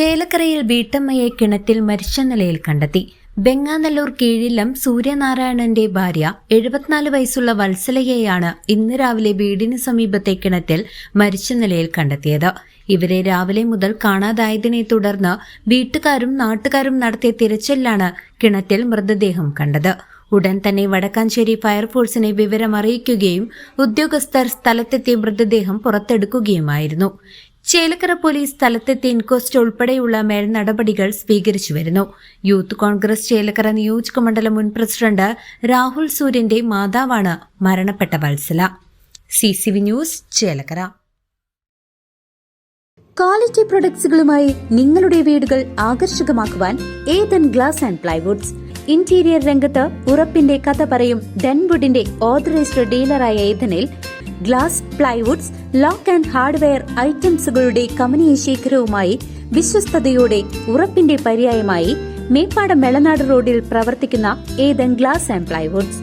ചേലക്കരയിൽ വീട്ടമ്മയെ കിണറ്റിൽ മരിച്ച നിലയിൽ കണ്ടെത്തി. ബെങ്ങാനല്ലൂർ കീഴിലം സൂര്യനാരായണന്റെ ഭാര്യ 74 വയസ്സുള്ള വത്സലയെയാണ് ഇന്ന് രാവിലെ വീടിന് സമീപത്തെ കിണറ്റിൽ മരിച്ച നിലയിൽ കണ്ടെത്തിയത്. ഇവരെ രാവിലെ മുതൽ കാണാതായതിനെ തുടർന്ന് വീട്ടുകാരും നാട്ടുകാരും നടത്തിയ തിരച്ചിലാണ് കിണറ്റിൽ മൃതദേഹം കണ്ടത്. ഉടൻ തന്നെ വടക്കാഞ്ചേരി ഫയർഫോഴ്സിനെ വിവരം അറിയിക്കുകയും ഉദ്യോഗസ്ഥർ സ്ഥലത്തെത്തി മൃതദേഹം പുറത്തെടുക്കുകയുമായിരുന്നു. ചേലക്കര പോലീസ് സ്ഥലത്തെത്തി ഇൻക്വസ്റ്റ് ഉൾപ്പെടെയുള്ള മേൽ നടപടികൾ സ്വീകരിച്ചു വരുന്നു. യൂത്ത് കോൺഗ്രസ് ചേലക്കര നിയോജക മണ്ഡലം മുൻ പ്രസിഡന്റ് രാഹുൽ സൂര്യന്റെ മാതാവാണ് മരണപ്പെട്ട Vatsala. CCV news Chelakkara. Quality പ്രൊഡക്ട്സുകളുമായി നിങ്ങളുടെ വീടുകൾ ആകർഷകമാക്കുവാൻ Ethan glass and plywoods. Interior രംഗത്ത് ഉറപ്പിന്റെ കഥ പറയും ഡെൻവുഡിന്റെ ഓതറൈസ്ഡ് ഡീലറായ ഏതനിൽ glass, plywoods, lock and hardware ഐറ്റംസുകളുടെ കമനീയ ശേഖരവുമായി വിശ്വസ്തയോടെ ഉറപ്പിന്റെ പര്യായമായി മേപ്പാടം മെളനാട് റോഡിൽ പ്രവർത്തിക്കുന്ന ഏതൻ ഗ്ലാസ് ആൻഡ് പ്ലൈവുഡ്സ്.